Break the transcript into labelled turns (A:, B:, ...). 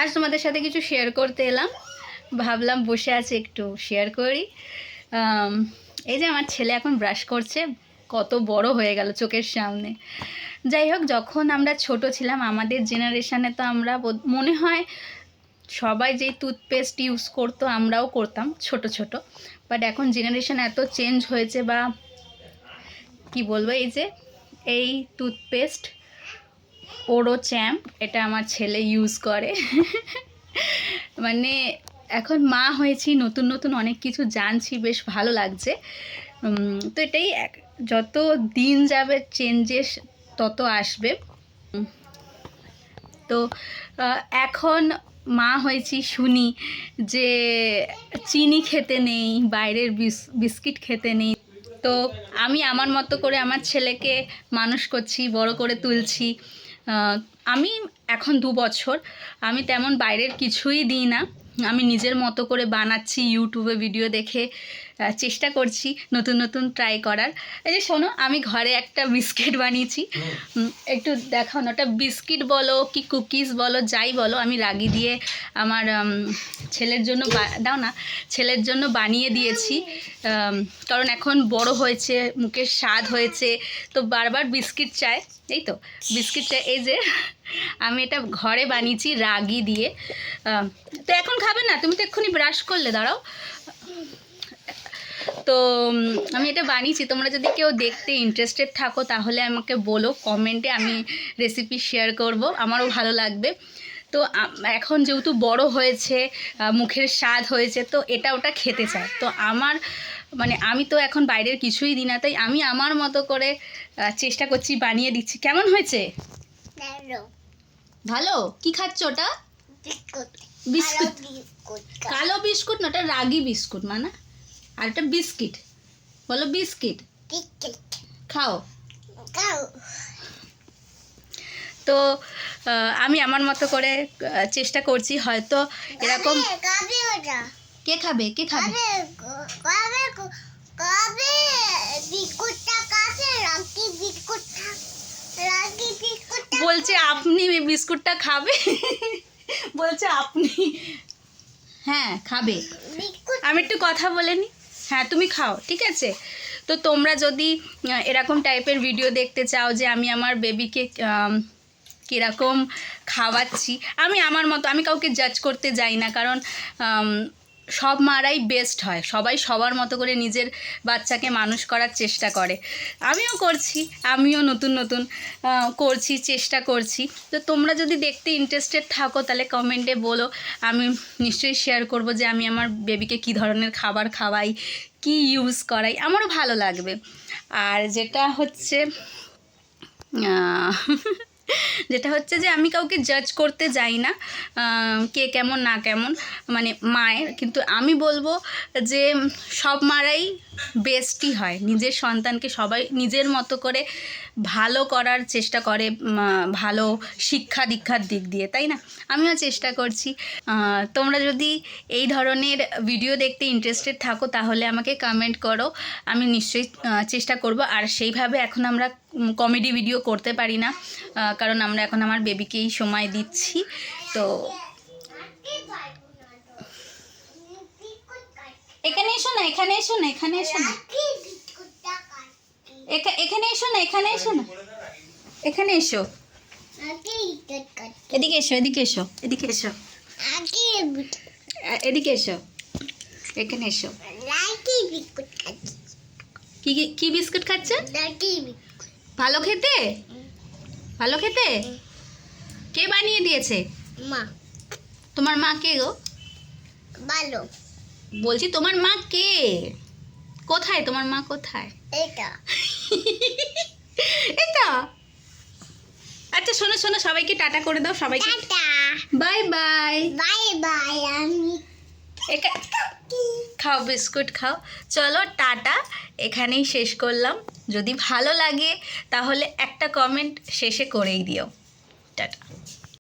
A: আজ তোমাদের সাথে কিছু শেয়ার করতে এলাম, ভাবলাম বসে আছে একটু শেয়ার করি। এই যে আমার ছেলে এখন ব্রাশ করছে, কত বড় হয়ে গেল চোখের সামনে। যাই হোক, যখন আমরা ছোট ছিলাম আমাদের জেনারেশানে তো আমরা মনে হয় সবাই যেই টুথপেস্ট ইউজ করতো আমরাও করতাম ছোট ছোট। বাট এখন জেনারেশান এত চেঞ্জ হয়েছে, বা কি বলবো, এই যে এই টুথপেস্ট ওরো চ্যাম্প, এটা আমার ছেলে ইউজ করে। মানে এখন মা হয়েছি, নতুন নতুন অনেক কিছু জানছি, বেশ ভালো লাগছে। তো এটাই, যত দিন যাবে চেঞ্জেস তত আসবে। তো এখন মা হয়েছি শুনি যে চিনি খেতে নেই, বাইরের বিস্কিট খেতে নেই। তো আমি আমার মতো করে আমার ছেলেকে মানুষ করছি, বড় করে তুলছি। আমি এখন 2 বছর, আমি তেমন বাইরের কিছুই দিই না, আমি নিজের মতো করে বানাচ্ছি, ইউটিউবে ভিডিও দেখে চেষ্টা করছি নতুন নতুন ট্রাই করার। এই যে শোনো, আমি ঘরে একটা বিস্কিট বানিয়েছি, একটু দেখাও না। ওটা বিস্কিট বলো কি কুকিজ বলো, যাই বলো, আমি রাগি দিয়ে আমার ছেলের জন্য দাও না, ছেলের জন্য বানিয়ে দিয়েছি। কারণ এখন বড় হয়েছে, মুখের স্বাদ হয়েছে, তো বারবার বিস্কিট চায়। এই তো বিস্কিট চাই। এই যে আমি এটা ঘরে বানিয়েছি রাগি দিয়ে। তো এখন খাবে না, তুমি তো এক্ষুনি ব্রাশ করলে, দাঁড়াও। তো আমি এটা বানিয়েছি, তোমরা যদি কেউ দেখতে ইন্টারেস্টেড থাকো তাহলে আমাকে বলো কমেন্টে, আমি রেসিপি শেয়ার করব, আমারও ভালো লাগবে। তো এখন যেহেতু বড় হয়েছে, মুখের স্বাদ হয়েছে, তো এটা ওটা খেতে চায়। তো আমার মানে আমি তো এখন বাইরের কিছুই দিই না, তাই আমি আমার মতো করে চেষ্টা করছি, বানিয়ে দিচ্ছি। কেমন হয়েছে? ভালো। কি খাচ্ছ ওটা? বিস্কুট। কালো বিস্কুট না, ওটা রাগি বিস্কুট, মানে আর একটা বিস্কিট, বলো বিস্কিট। খাও। তো আমি আমার মতো করে চেষ্টা করছি, হয়তো এরকম। কে খাবে? কে খাবে? বলছে আপনি বিস্কুটটা খাবে। বলছে আপনি, হ্যাঁ খাবে। আমি একটু কথা বলে নি। হ্যাঁ তুমি খাও, ঠিক আছে। তো তোমরা যদি এরকম টাইপের ভিডিও দেখতে চাও যে আমি আমার বেবিকে কীরকম খাওয়াচ্ছি, আমি আমার মতো, আমি কাউকে জাজ করতে যাই না, কারণ সব মারাই বেস্ট হয়, সবাই সবার মতো করে নিজের বাচ্চাকে মানুষ করার চেষ্টা করে। আমিও করছি, আমিও নতুন নতুন করছি, চেষ্টা করছি। তো তোমরা যদি দেখতে ইন্টারেস্টেড থাকো তাহলে কমেন্টে বলো, আমি নিশ্চয়ই শেয়ার করব যে আমি আমার বেবিকে কী ধরনের খাবার খাওয়াই, কি ইউজ করাই, আমারও ভালো লাগবে। আর যেটা হচ্ছে যে আমি কাউকে জাজ করতে যাই না, কে কেমন না কেমন, মানে মায়ের, কিন্তু আমি বলবো যে সব মারাই বেস্টই হয়। নিজের সন্তানকে সবাই নিজের মতো করে ভালো করার চেষ্টা করে, ভালো শিক্ষা দীক্ষার দিক দিয়ে, তাই না? আমিও চেষ্টা করছি। তোমরা যদি এই ধরনের ভিডিও দেখতে ইন্টারেস্টেড থাকো তাহলে আমাকে কমেন্ট করো, আমি নিশ্চয়ই চেষ্টা করব। আর সেইভাবে এখন আমরা কমেডি ভিডিও করতে পারি না, কারণ আমরা এখন আমার বেবিকেই সময় দিচ্ছি। তো এখানে এসো না, এখানে এসো না, এখানে এসো না, এখানে এসো না, এখানে এসো না, এখানে এসো, এদিকে এসো, এদিকে এসো, এদিকে এসো, এদিকে এসো, এখানে এসো। কি কি বিস্কুট খাচ্ছে? ভালো খেতে, ভালো খেতে। কে বানিয়ে দিয়েছে? মা। তোমার মা কে গো? ভালো বলছি, তোমার মা কে? কোথায় তোমার মা? কোথায়? এটা। এটা। আচ্ছা শোনো শোনো, সবাইকে টাটা করে দাও, সবাইকে বাই বাই। Bye bye. আমি খাও, বিস্কুট খাও। চলো টাটা, এখানেই শেষ করলাম। যদি ভালো লাগে তাহলে একটা কমেন্ট শেষে করেই দিও। টাটা।